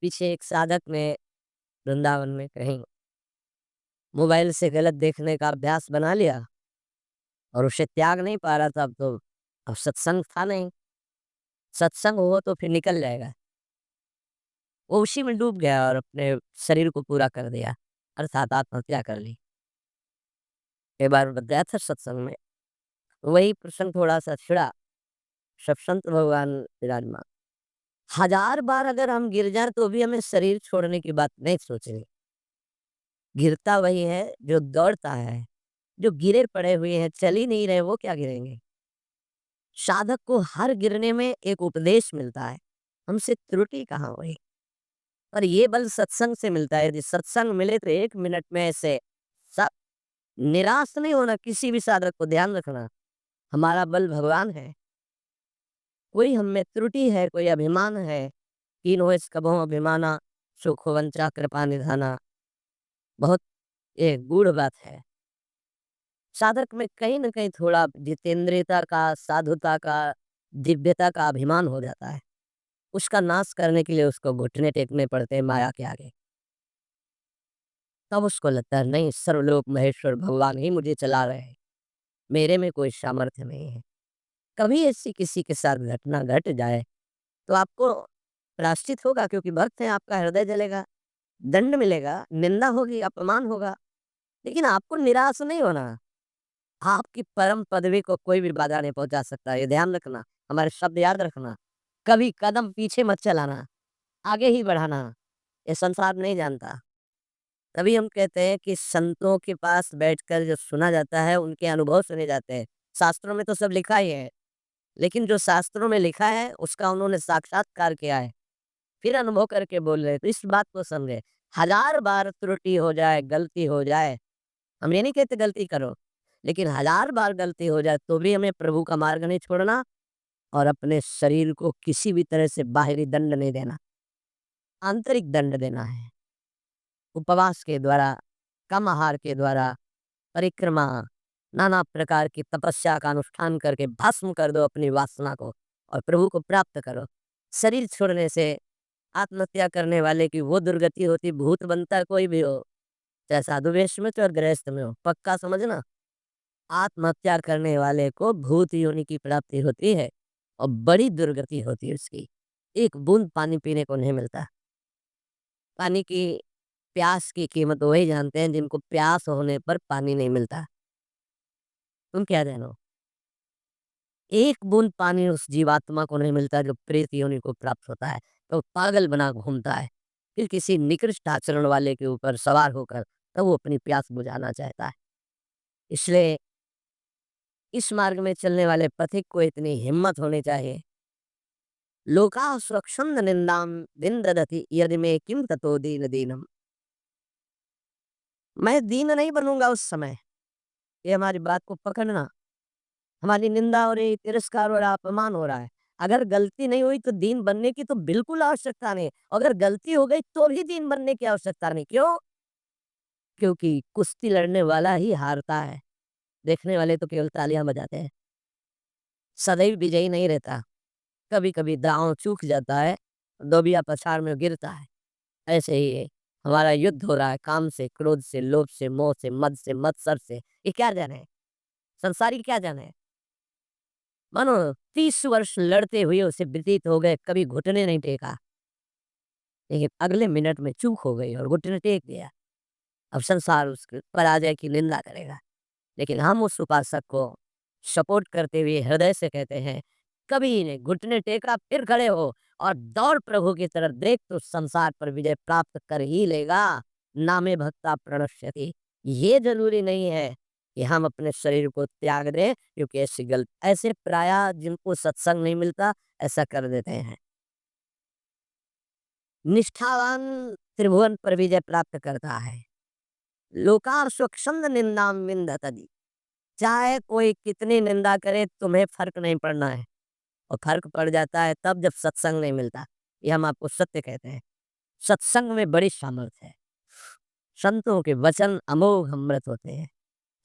पीछे एक साधक ने वृंदावन में कहीं मोबाइल से गलत देखने का अभ्यास बना लिया और उसे त्याग नहीं पा रहा था। अब सत्संग था नहीं। सत्संग हो तो फिर निकल जाएगा। वो उसी में डूब गया और अपने शरीर को पूरा कर दिया, अर्थात आत्महत्या कर ली। एक बार बताया था सत्संग में, वही प्रसंग थोड़ा सा छिड़ा। सब संत भगवान विराजमान। हजार बार अगर हम गिर जाएं तो भी हमें शरीर छोड़ने की बात नहीं सोचेंगे। गिरता वही है जो दौड़ता है। जो गिरे पड़े हुए हैं, चल ही नहीं रहे, वो क्या गिरेंगे? साधक को हर गिरने में एक उपदेश मिलता है। हमसे त्रुटि कहाँ हुई? और ये बल सत्संग से मिलता है। यदि सत्संग मिले तो 1 मिनट में ऐसे सब निराश नहीं होना। किसी भी साधक को ध्यान रखना, हमारा बल भगवान है। कोई हम में त्रुटि है, कोई अभिमान है, कीन हो इस कबहुँ अभिमाना, सुख वंचा कृपा निधाना। बहुत ये गूढ़ बात है। साधक में कहीं न कहीं थोड़ा जितेंद्रियता का, साधुता का, दिव्यता का अभिमान हो जाता है। उसका नाश करने के लिए उसको घुटने टेकने पड़ते हैं माया के आगे। तब उसको लगता है नहीं, सर्वलोक महेश्वर भगवान ही मुझे चला रहे हैं, मेरे में कोई सामर्थ्य नहीं है। कभी ऐसी किसी के साथ घटना घट जाए तो आपको प्रायश्चित होगा, क्योंकि भक्त हैं, आपका हृदय जलेगा, दंड मिलेगा, निंदा होगी, अपमान होगा, लेकिन आपको निराश नहीं होना। आपकी परम पदवी को कोई भी बाधा नहीं पहुँचा सकता, ये ध्यान रखना, हमारे शब्द याद रखना। कभी कदम पीछे मत चलाना, आगे ही बढ़ाना, ये संसार नहीं जानता। तभी हम कहते हैं कि संतों के पास बैठकर जो सुना जाता है, उनके अनुभव सुने जाते हैं। शास्त्रों में तो सब लिखा ही है, लेकिन जो शास्त्रों में लिखा है, उसका उन्होंने साक्षात्कार किया है, फिर अनुभव करके बोल रहे हैं, तो इस बात को समझे। हजार बार त्रुटि हो जाए, गलती हो जाए, हम ये नहीं कहते गलती करो, लेकिन हजार बार गलती हो जाए तो भी हमें प्रभु का मार्ग नहीं छोड़ना और अपने शरीर को किसी भी तरह से बाहरी दंड नहीं देना, आंतरिक दंड देना है। उपवास के द्वारा, कम आहार के द्वारा, परिक्रमा, नाना प्रकार की तपस्या का अनुष्ठान करके भस्म कर दो अपनी वासना को और प्रभु को प्राप्त करो। शरीर छोड़ने से आत्महत्या करने वाले की वो दुर्गति होती, भूत बनता है कोई भी हो, चाहे साधु वेश में तो और गृहस्थ में हो, पक्का समझना। आत्महत्या करने वाले को भूत योनि की प्राप्ति होती है और बड़ी दुर्गति होती है उसकी। एक बूंद पानी पीने को नहीं मिलता। पानी की प्यास की कीमत वही जानते हैं जिनको प्यास होने पर पानी नहीं मिलता। तुम क्या जानो? एक बूंद पानी उस जीवात्मा को नहीं मिलता जो प्रेत योनि को प्राप्त होता है, तो पागल बना घूमता है। फिर किसी निकृष्ट आचरण वाले के ऊपर सवार होकर तब वो अपनी प्यास बुझाना चाहता है। इसलिए इस मार्ग में चलने वाले पथिक को इतनी हिम्मत होनी चाहिए। लोका स्वच्छंद निंदाम विंदधति यदि में किम ततो दीन दीनम। मैं दीन नहीं बनूंगा उस समय। ये हमारी बात को पकड़ना। हमारी निंदा हो रही, तिरस्कार हो रहा, अपमान हो रहा है। अगर गलती नहीं हुई तो दीन बनने की तो बिल्कुल आवश्यकता नहीं। अगर गलती हो गई तो भी दीन बनने की आवश्यकता नहीं। क्यों? क्योंकि कुश्ती लड़ने वाला ही हारता है। देखने वाले तो केवल तालियां बजाते हैं। सदैव विजयी नहीं रहता। कभी कभी दांव चूक जाता है, दोबिया पछाड़ में गिरता है। ऐसे ही है, हमारा युद्ध हो रहा है काम से, क्रोध से, लोभ से, मोह से, मद से, मत्सर से। ये क्या जाने? संसारी क्या जाने? मानो 30 वर्ष लड़ते हुए उसे व्यतीत हो गए, कभी घुटने नहीं टेका, लेकिन अगले मिनट में चूक हो गई और घुटने टेक दिया। अब संसार उसके पराजय की निंदा करेगा, लेकिन हम उस उपासक को सपोर्ट करते हुए हृदय से कहते हैं, कभी नहीं, घुटने टेका फिर खड़े हो और दौड़ प्रभु की तरफ, देख तो संसार पर विजय प्राप्त कर ही लेगा। नामे भक्ता प्रणश्यति। ये जरूरी नहीं है कि हम अपने शरीर को त्याग दें, क्योंकि ऐसी गलत ऐसे प्राय जिनको सत्संग नहीं मिलता ऐसा कर देते हैं। निष्ठावान त्रिभुवन पर विजय प्राप्त करता है। लोका स्वच्छंद निंदा विंदतति। चाहे कोई कितनी निंदा करे, तुम्हें फर्क नहीं पड़ना है। और फर्क पड़ जाता है तब जब सत्संग नहीं मिलता। ये हम आपको सत्य कहते हैं। सत्संग में बड़ी सामर्थ्य है। संतों के वचन अमोघ अमृत होते हैं।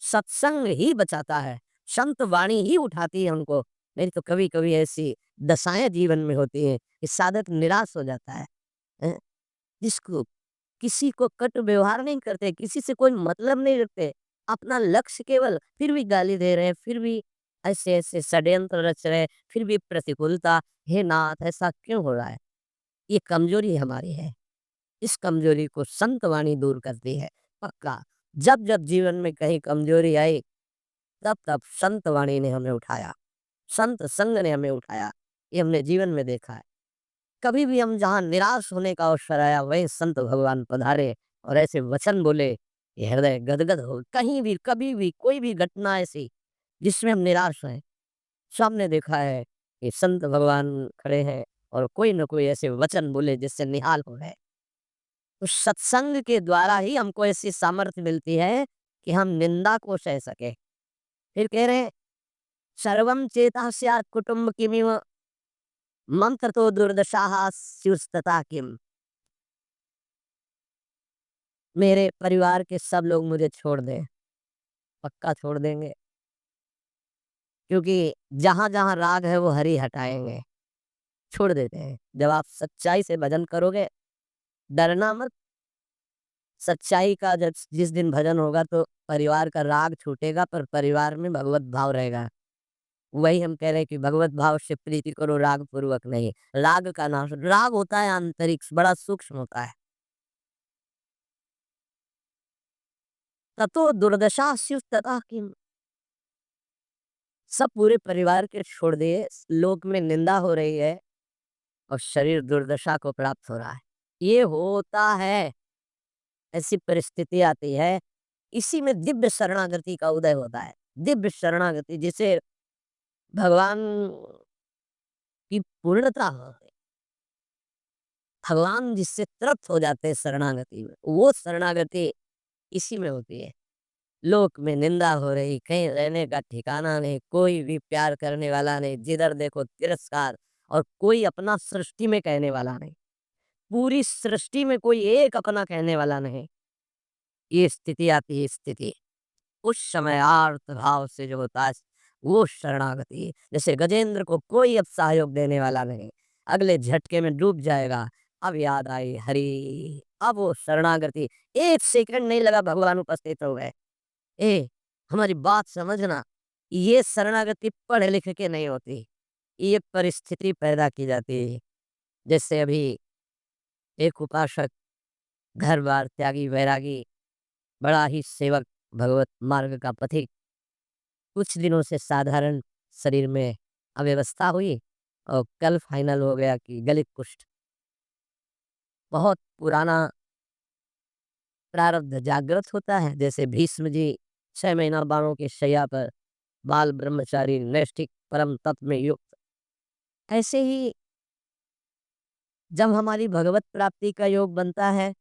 सत्संग ही बचाता है। संत वाणी ही उठाती है उनको। नहीं तो कभी कभी ऐसी दशाएं जीवन में होती हैं कि साधक निराश हो जाता है। हैं? जिसको किसी को कटु व्यवहार नहीं करते, किसी से कोई मतलब नहीं रखते, अपना लक्ष्य केवल फिर भी गाली दे रहे हैं, फिर भी ऐसे-ऐसे षड्यंत्र रच रहे हैं, फिर भी प्रतिकूलता, हे नाथ ऐसा क्यों हो रहा है? ये कमज़ोरी हमारी है। इस कमज़ोरी को संत वाणी दूर करती है, पक्का। जब-जब जीवन में कहीं कमज़ोरी आई, तब-तब संत वाणी ने हमें उठाया, संत संग ने हमें उठाया। ये हमने जीवन में देखा है। कभी भी हम जहाँ निराश होने का अवसर आया, वहीं संत भगवान पधारे और ऐसे वचन बोले, कि हृदय गदगद हो। कहीं भी, कभी भी, कोई भी घटना ऐसी, जिसमें हम निराश हैं, सामने देखा है कि संत भगवान खड़े हैं और कोई न कोई ऐसे वचन बोले जिससे निहाल हो गए। तो सत्संग के द्वारा ही हमको ऐसी सामर्थ्य मिलती है कि हम निंदा को सह सके। फिर कह रहे हैं, सर्वं चेतः स्यात् कुटुम्बकिमिव मम ततो दुर्दशाः स्युस्तथा किम। मेरे परिवार के सब लोग मुझे छोड़ दें, पक्का छोड़ देंगे, क्योंकि जहाँ-जहाँ राग है वो हरि हटाएँगे, छोड़ देते हैं। जब आप सच्चाई से भजन करोगे, डरना मत। सच्चाई का जब जिस दिन भजन होगा तो परिवार का राग छूटेगा, पर परिवार में भगवत भाव रहेगा। वही हम कह रहे हैं कि भगवत भाव से प्रीति करो, राग पूर्वक नहीं। राग का नाश, राग होता है आंतरिक, बड़ा सूक्ष्म होता है। ततो दुर्दशा स्युः तथा किम। सब पूरे परिवार के छोड़ दिए, लोक में निंदा हो रही है और शरीर दुर्दशा को प्राप्त हो रहा है। ये होता है, ऐसी परिस्थिति आती है, इसी में दिव्य शरणागति का उदय होता है। दिव्य शरणागति जिसे भगवान की पूर्णता हो, भगवान जिससे तृप्त हो जाते हैं शरणागति में, वो शरणागति इसी में होती है। लोक में निंदा हो रही, कहीं रहने का ठिकाना नहीं, कोई भी प्यार करने वाला नहीं, जिधर देखो तिरस्कार, और कोई अपना सृष्टि में कहने वाला नहीं। पूरी सृष्टि में कोई एक अपना कहने वाला नहीं। ये स्थिति आती है, स्थिति। उस समय आर्त भाव से जो होता है, वो शरणागति। जैसे गजेंद्र को कोई अब सहयोग देने वाला नहीं, अगले झटके में डूब जाएगा। अब याद आई हरि, अब वो शरणागति, 1 सेकंड नहीं लगा, भगवान उपस्थित हो गए। ए, हमारी बात समझना, ये शरणागति पढ़ लिख के नहीं होती, ये परिस्थिति पैदा की जाती है। जैसे अभी एक उपासक, घर-बार त्यागी, वैरागी, बड़ा ही सेवक, भगवत मार्ग का पथिक, कुछ दिनों से साधारण शरीर में अव्यवस्था हुई और कल फाइनल हो गया कि गलित कुष्ठ। बहुत पुराना प्रारब्ध जागृत होता है, जैसे भीष्म जी 6 महीना बाणों की शैया पर, बाल ब्रह्मचारी नैष्ठिक परम तत्व में युक्त। ऐसे ही जब हमारी भगवत प्राप्ति का योग बनता है,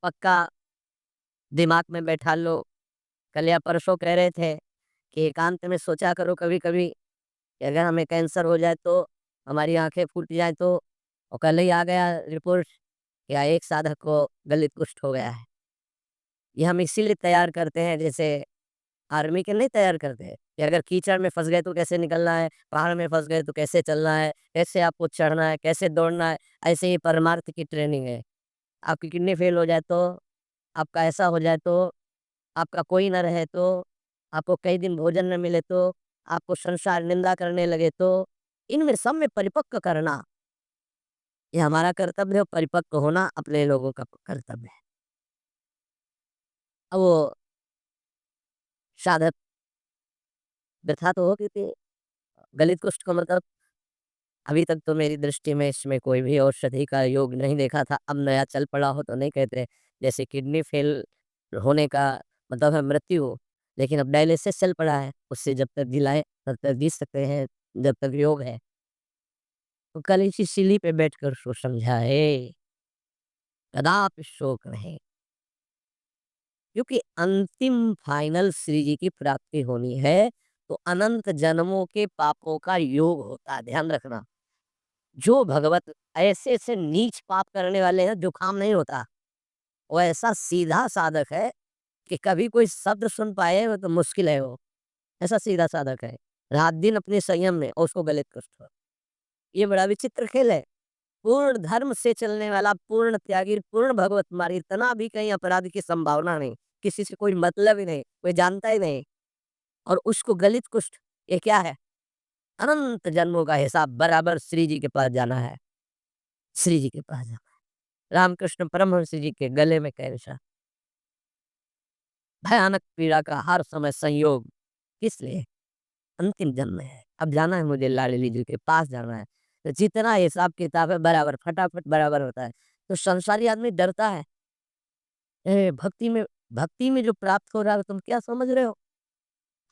पक्का दिमाग में बैठा लो। कल या परसों कह रहे थे कि एकांत में सोचा करो कभी-कभी कि अगर हमें कैंसर हो जाए तो, हमारी आँखें फूट जाएँ तो, और कल ही आ गया रिपोर्ट, या एक साधक को गलित कुष्ठ हो गया है। ये हम इसीलिए तैयार करते हैं, जैसे आर्मी के नहीं तैयार करते हैं कि अगर कीचड़ में फँस गए तो कैसे निकलना है, पहाड़ में फँस गए तो कैसे चलना है, कैसे आपको चढ़ना है, कैसे दौड़ना है, ऐसे ही परमार्थ की ट्रेनिंग है। आपकी किडनी फेल हो जाए तो, आपका ऐसा हो जाए तो, आपका कोई ना रहे तो, आपको कई दिन भोजन न मिले तो, आपको संसार निंदा करने लगे तो, इनमें सब में परिपक्व करना, ये हमारा कर्तव्य है, और परिपक्व होना अपने लोगों का कर्तव्य है। अब वो साधक व्यथा तो हो गई थी, गलित कुष्ठ का मतलब, अभी तक तो मेरी दृष्टि में इसमें कोई भी औषधि का योग नहीं देखा था। अब नया चल पड़ा हो तो नहीं कहते। जैसे किडनी फेल होने का मतलब है मृत्यु, लेकिन अब डायलिसिस चल पड़ा है, उससे जब तक जिलाएँ तब तक जी सकते हैं, जब तक योग है। तो कल इसी सीढ़ी पे बैठकर उसको समझाए, कदापि शोक नहीं, क्योंकि अंतिम फाइनल श्री जी की प्राप्ति होनी है, तो अनंत जन्मों के पापों का योग होता है, ध्यान रखना। जो भगवत ऐसे-ऐसे नीच पाप करने वाले हैं, जुकाम नहीं होता। वो ऐसा सीधा साधक है कि कभी कोई शब्द सुन पाए वो तो मुश्किल है वो। ऐसा सीधा साधक है। रात-दिन अपने संयम में और उसको गलित कुष्ठ हो। ये बड़ा विचित्र खेल है। पूर्ण धर्म से चलने वाला, पूर्ण त्यागी, पूर्ण भगवत मार्गी, इतना भी कहीं अपराध की संभावना नहीं, किसी से कोई मतलब ही नहीं, कोई जानता ही नहीं। और उसको गलित कुष्ठ, ये क्या है? अनंत जन्मों का हिसाब बराबर श्री जी के पास जाना है, श्री जी के पास जाना है। रामकृष्ण परमहंस जी के गले में कैंसर, भयानक पीड़ा का हर समय संयोग, किस लिए? अंतिम जन्म है, अब जाना है मुझे लाडली जी के पास जाना है। तो जितना हिसाब किताब है बराबर, फटाफट बराबर होता है। तो संसारी आदमी डरता है। भक्ति में जो प्राप्त हो रहा है तुम क्या समझ रहे हो?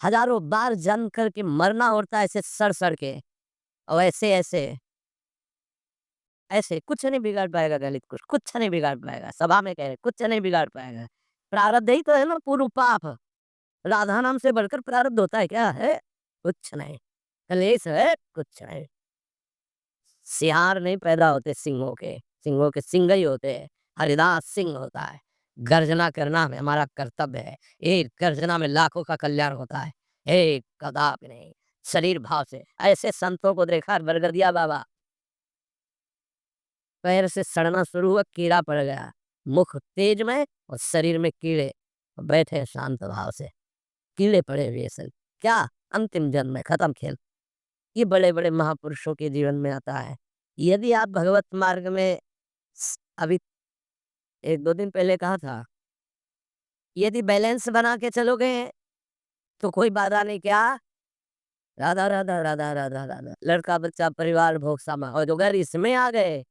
हज़ारों बार जन्म करके मरना होता है ऐसे सड़-सड़ के, और ऐसे-ऐसे, ऐसे कुछ नहीं बिगाड़ पाएगा दलित कुछ नहीं बिगाड़ पाएगा। सभा में कह रहे कुछ नहीं बिगाड़ पाएगा। प्रारब्ध ही तो है ना पूर्व पाप। राधा नाम से बढ़कर प्रारब्ध होता है क्या? है? कुछ नहीं। कलेश है? कुछ नहीं। सियार नहीं पैदा होते सिंहों के सिंह ही होते हैं। हरिदास सिंह होता है। गर्जना करना हमारा कर्तव्य है। एक गर्जना में लाखों का कल्याण होता है। एक कदापि नहीं। शरीर भाव से ऐसे संतों को देखा बरगदिया बाबा, पैर से सड़ना शुरू हुआ, कीड़ा पड़ गया, मुख तेज में और शरीर में कीड़े, बैठे शांत भाव से, कीड़े पड़े हुए सर, क्या? अंतिम जन्म में खत्म खेल। ये बड़े-बड़े महापुरुषों के जीवन में आता है। यदि आप भगवत मार्ग में अभी 1-2 दिन पहले कहा था, यदि बैलेंस बना के चलोगे तो कोई बाधा नहीं, क्या? राधा, राधा, राधा, राधा, राधा, लड़का, बच्चा, परिवार, भोग समा, और अगर इसमें आ गए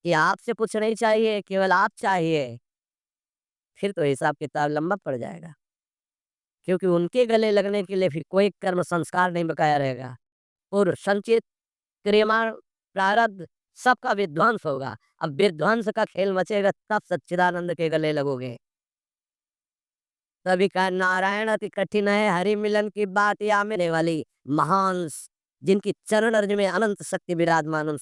कि आपसे कुछ नहीं चाहिए, केवल आप चाहिए, फिर तो हिसाब-किताब लंबा पड़ जाएगा। क्योंकि उनके गले लगने के लिए फिर कोई कर्म संस्कार नहीं बकाया रहेगा। पूर्व संचित क्रियमाण प्रारब्ध सबका विध्वंस होगा। अब विध्वंस का खेल मचेगा तब सच्चिदानंद के गले लगोगे। तभी कहा नारायण अति कठिन है, हरि मिलन की बात या मिलने वाली महान जिनकी चरण अर्ज में अनंत शक्ति विराजमान